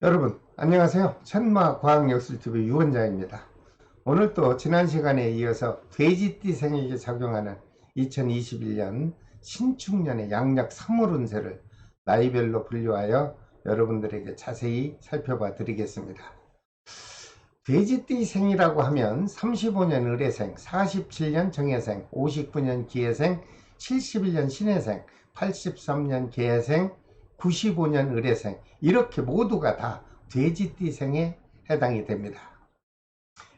여러분 안녕하세요. 천마과학역술TV 유원장입니다. 오늘 또 지난 시간에 이어서 돼지띠생에게 작용하는 2021년 신축년의 양력 3월 운세를 나이별로 분류하여 여러분들에게 자세히 살펴봐 드리겠습니다. 돼지띠생이라고 하면 35년 을해생, 47년 정해생, 59년 기해생, 71년 신해생, 83년 계해생, 95년 을해생, 이렇게 모두가 다 돼지띠생에 해당이 됩니다.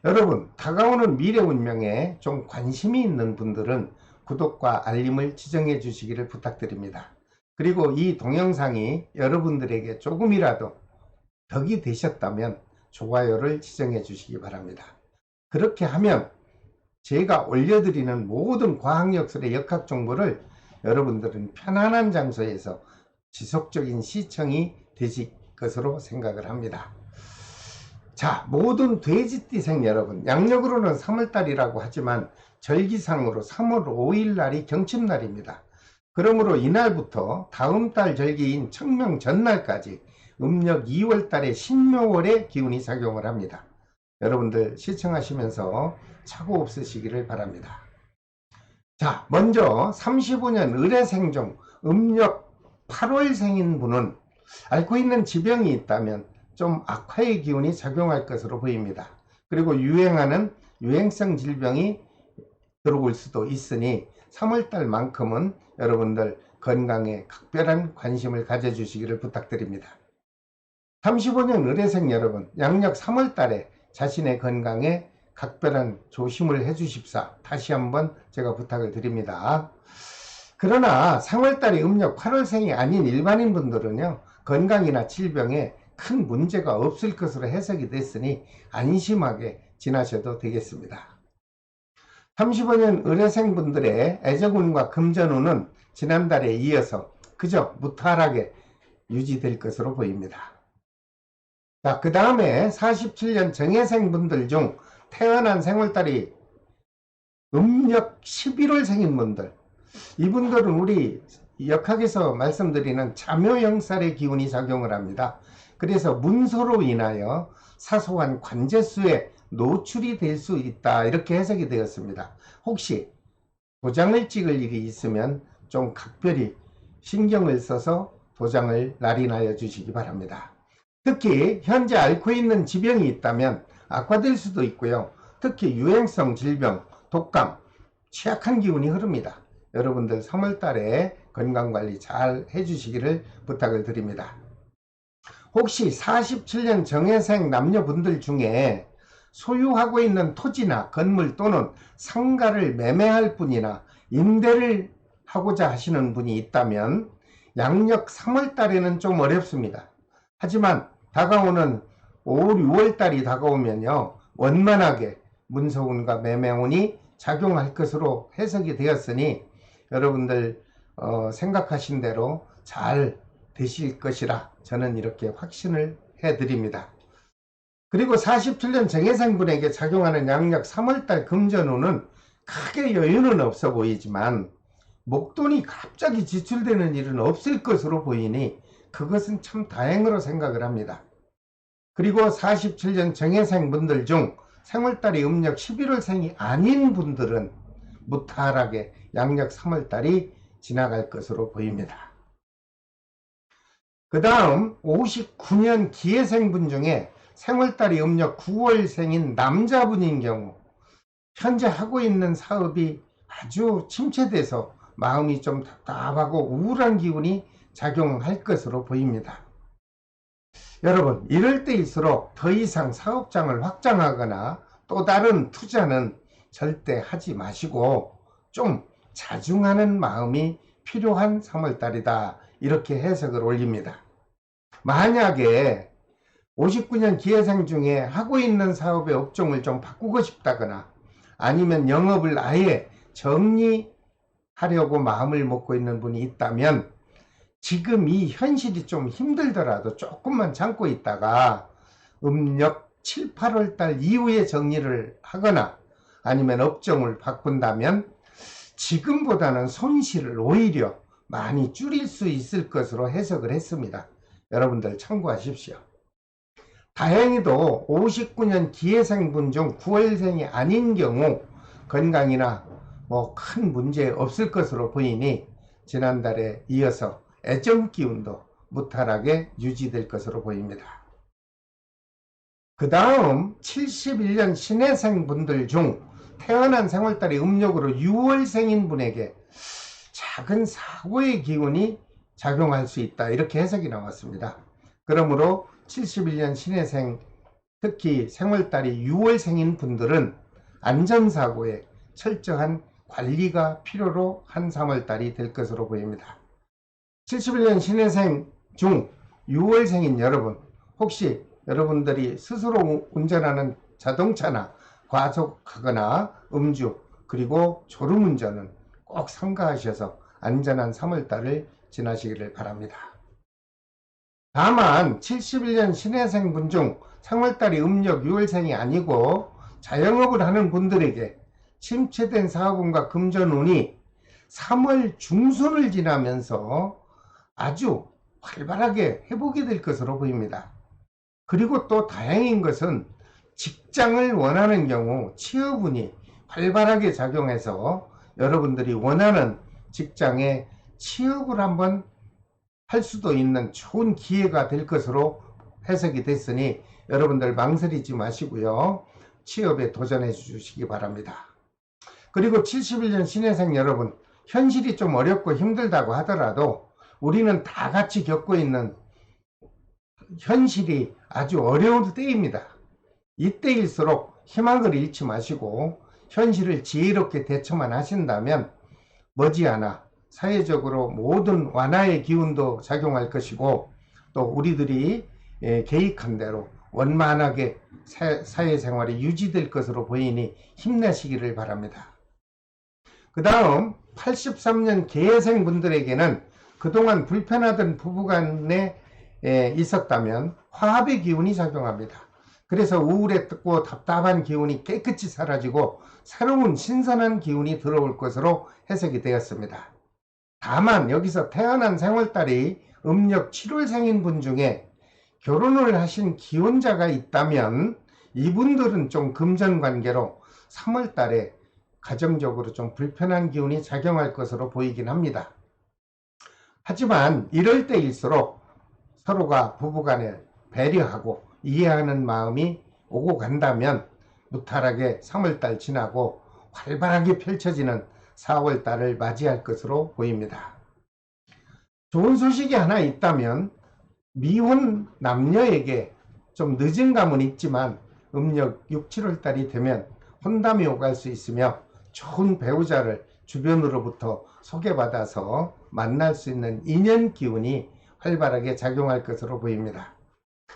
여러분, 다가오는 미래 운명에 좀 관심이 있는 분들은 구독과 알림을 지정해 주시기를 부탁드립니다. 그리고 이 동영상이 여러분들에게 조금이라도 덕이 되셨다면 좋아요를 지정해 주시기 바랍니다. 그렇게 하면 제가 올려드리는 모든 과학역술의 역학 정보를 여러분들은 편안한 장소에서 지속적인 시청이 되실 것으로 생각을 합니다. 자, 모든 돼지띠생 여러분, 양력으로는 3월달이라고 하지만 절기상으로 3월 5일 날이 경칩날입니다. 그러므로 이날부터 다음 달 절기인 청명 전날까지 음력 2월달의 신묘월의 기운이 작용을 합니다. 여러분들 시청하시면서 착오 없으시기를 바랍니다. 자, 먼저 35년 을해생 중 음력 8월생인 분은 앓고 있는 지병이 있다면 좀 악화의 기운이 작용할 것으로 보입니다. 그리고 유행하는 유행성 질병이 들어올 수도 있으니 3월달만큼은 여러분들 건강에 각별한 관심을 가져주시기를 부탁드립니다. 35년 을해생 여러분, 양력 3월달에 자신의 건강에 각별한 조심을 해주십사 다시 한번 제가 부탁을 드립니다. 그러나 3월달이 음력 8월생이 아닌 일반인 분들은요, 건강이나 질병에 큰 문제가 없을 것으로 해석이 됐으니 안심하게 지나셔도 되겠습니다. 35년 을해생 분들의 애정운과 금전운은 지난달에 이어서 그저 무탈하게 유지될 것으로 보입니다. 자, 그 다음에 47년 정해생 분들 중 태어난 생월달이 음력 11월생인 분들, 이분들은 우리 역학에서 말씀드리는 자묘영살의 기운이 작용을 합니다. 그래서 문서로 인하여 사소한 관제수에 노출이 될 수 있다, 이렇게 해석이 되었습니다. 혹시 도장을 찍을 일이 있으면 좀 각별히 신경을 써서 도장을 날인하여 주시기 바랍니다. 특히 현재 앓고 있는 지병이 있다면 악화될 수도 있고요. 특히 유행성 질병, 독감, 취약한 기운이 흐릅니다. 여러분들 3월달에 건강관리 잘 해주시기를 부탁을 드립니다. 혹시 47년 정해생 남녀분들 중에 소유하고 있는 토지나 건물 또는 상가를 매매할 분이나 임대를 하고자 하시는 분이 있다면 양력 3월달에는 좀 어렵습니다. 하지만 다가오는 5월, 6월달이 다가오면요, 원만하게 문서운과 매매운이 작용할 것으로 해석이 되었으니 여러분들 생각하신 대로 잘 되실 것이라 저는 이렇게 확신을 해드립니다. 그리고 47년 정해생분에게 작용하는 양력 3월달 금전운은 크게 여유는 없어 보이지만 목돈이 갑자기 지출되는 일은 없을 것으로 보이니 그것은 참 다행으로 생각을 합니다. 그리고 47년 정해생 분들 중 생월달이 음력 11월생이 아닌 분들은 무탈하게 양력 3월달이 지나갈 것으로 보입니다. 그 다음 59년 기해생분 중에 생월달이 음력 9월생인 남자분인 경우 현재 하고 있는 사업이 아주 침체돼서 마음이 좀 답답하고 우울한 기운이 작용할 것으로 보입니다. 여러분, 이럴 때일수록 더 이상 사업장을 확장하거나 또 다른 투자는 절대 하지 마시고 좀 자중하는 마음이 필요한 3월달이다, 이렇게 해석을 올립니다. 만약에 59년 기해생 중에 하고 있는 사업의 업종을 좀 바꾸고 싶다거나 아니면 영업을 아예 정리하려고 마음을 먹고 있는 분이 있다면 지금 이 현실이 좀 힘들더라도 조금만 참고 있다가 음력 7, 8월달 이후에 정리를 하거나 아니면 업종을 바꾼다면 지금보다는 손실을 오히려 많이 줄일 수 있을 것으로 해석을 했습니다. 여러분들 참고하십시오. 다행히도 59년 기해생분 중 9월생이 아닌 경우 건강이나 뭐 큰 문제 없을 것으로 보이니 지난달에 이어서 애정 기운도 무탈하게 유지될 것으로 보입니다. 그 다음 71년 신해생 분들 중 태어난 생월달이 음력으로 6월생인 분에게 작은 사고의 기운이 작용할 수 있다, 이렇게 해석이 나왔습니다. 그러므로 71년 신해생, 특히 생월달이 6월생인 분들은 안전사고에 철저한 관리가 필요로 한 3월달이 될 것으로 보입니다. 71년 신해생 중 6월생인 여러분, 혹시 여러분들이 스스로 운전하는 자동차나 과속하거나 음주 그리고 졸음운전은 꼭 삼가하셔서 안전한 3월달을 지나시기를 바랍니다. 다만 71년 신해생분 중 3월달이 음력 6월생이 아니고 자영업을 하는 분들에게 침체된 사업운과 금전운이 3월 중순을 지나면서 아주 활발하게 회복이 될 것으로 보입니다. 그리고 또 다행인 것은 직장을 원하는 경우 취업운이 활발하게 작용해서 여러분들이 원하는 직장에 취업을 한번 할 수도 있는 좋은 기회가 될 것으로 해석이 됐으니 여러분들 망설이지 마시고요. 취업에 도전해 주시기 바랍니다. 그리고 71년 신해생 여러분, 현실이 좀 어렵고 힘들다고 하더라도 우리는 다 같이 겪고 있는 현실이 아주 어려운 때입니다. 이때일수록 희망을 잃지 마시고 현실을 지혜롭게 대처만 하신다면 머지않아 사회적으로 모든 완화의 기운도 작용할 것이고 또 우리들이 계획한 대로 원만하게 사회생활이 유지될 것으로 보이니 힘내시기를 바랍니다. 그 다음 83년 계해생 분들에게는 그동안 불편하던 부부간에 있었다면 화합의 기운이 작용합니다. 그래서 우울했고 답답한 기운이 깨끗이 사라지고 새로운 신선한 기운이 들어올 것으로 해석이 되었습니다. 다만 여기서 태어난 생월달이 음력 7월생인 분 중에 결혼을 하신 기혼자가 있다면 이분들은 좀 금전관계로 3월달에 가정적으로 좀 불편한 기운이 작용할 것으로 보이긴 합니다. 하지만 이럴 때일수록 서로가 부부간에 배려하고 이해하는 마음이 오고 간다면 무탈하게 3월달 지나고 활발하게 펼쳐지는 4월달을 맞이할 것으로 보입니다. 좋은 소식이 하나 있다면 미혼 남녀에게 좀 늦은 감은 있지만 음력 6, 7월달이 되면 혼담이 오갈 수 있으며 좋은 배우자를 주변으로부터 소개받아서 만날 수 있는 인연 기운이 활발하게 작용할 것으로 보입니다.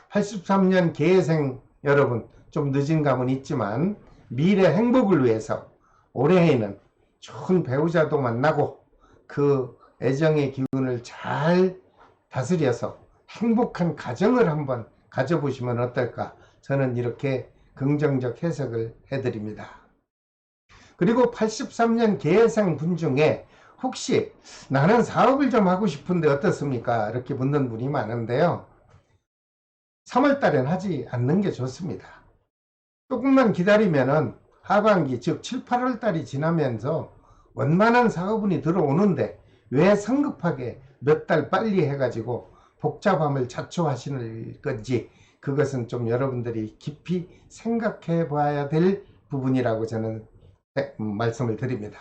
83년 계해생 여러분, 좀 늦은 감은 있지만 미래 행복을 위해서 올해에는 좋은 배우자도 만나고 그 애정의 기운을 잘 다스려서 행복한 가정을 한번 가져보시면 어떨까, 저는 이렇게 긍정적 해석을 해드립니다. 그리고 83년 계해생 분 중에 혹시 나는 사업을 좀 하고 싶은데 어떻습니까? 이렇게 묻는 분이 많은데요. 3월달엔 하지 않는 게 좋습니다. 조금만 기다리면은 하반기, 즉 7, 8월달이 지나면서 원만한 사업운이 들어오는데 왜 성급하게 몇 달 빨리 해가지고 복잡함을 자초하시는 건지, 그것은 좀 여러분들이 깊이 생각해 봐야 될 부분이라고 저는 말씀을 드립니다.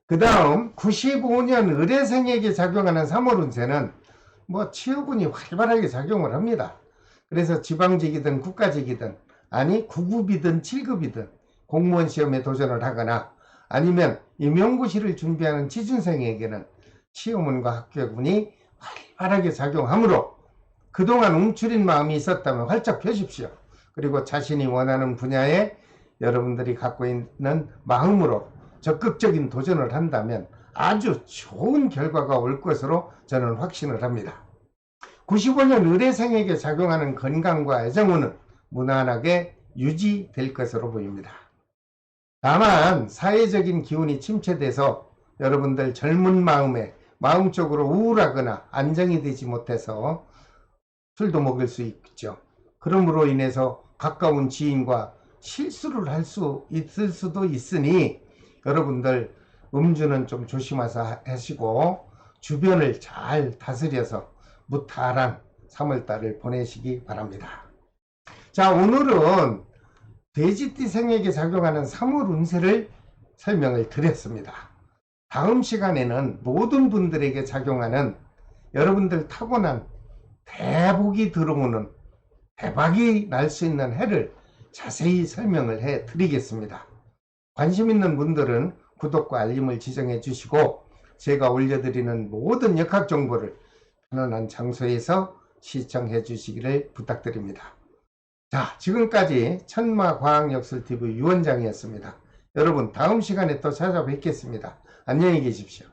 그 다음 95년 을해생에게 작용하는 3월 운세는 뭐 취업운이 활발하게 작용을 합니다. 그래서 지방직이든 국가직이든 아니 9급이든 7급이든 공무원 시험에 도전을 하거나 아니면 임용고시를 준비하는 취준생에게는 시험운과 합격운이 활발하게 작용하므로 그동안 움츠린 마음이 있었다면 활짝 펴십시오. 그리고 자신이 원하는 분야에 여러분들이 갖고 있는 마음으로 적극적인 도전을 한다면 아주 좋은 결과가 올 것으로 저는 확신을 합니다. 95년 을해생에게 작용하는 건강과 애정운은 무난하게 유지될 것으로 보입니다. 다만 사회적인 기운이 침체돼서 여러분들 젊은 마음에 마음적으로 우울하거나 안정이 되지 못해서 술도 먹을 수 있죠. 그러므로 인해서 가까운 지인과 실수를 할 수 있을 수도 있으니 여러분들 음주는 좀 조심해서 하시고 주변을 잘 다스려서 무탈한 3월달을 보내시기 바랍니다. 자, 오늘은 돼지띠 생에게 작용하는 3월 운세를 설명을 드렸습니다. 다음 시간에는 모든 분들에게 작용하는 여러분들 타고난 대복이 들어오는 대박이 날 수 있는 해를 자세히 설명을 해 드리겠습니다. 관심 있는 분들은 구독과 알림을 지정해 주시고 제가 올려드리는 모든 역학 정보를 편안한 장소에서 시청해 주시기를 부탁드립니다. 자, 지금까지 천마과학역술TV 유원장이었습니다. 여러분 다음 시간에 또 찾아뵙겠습니다. 안녕히 계십시오.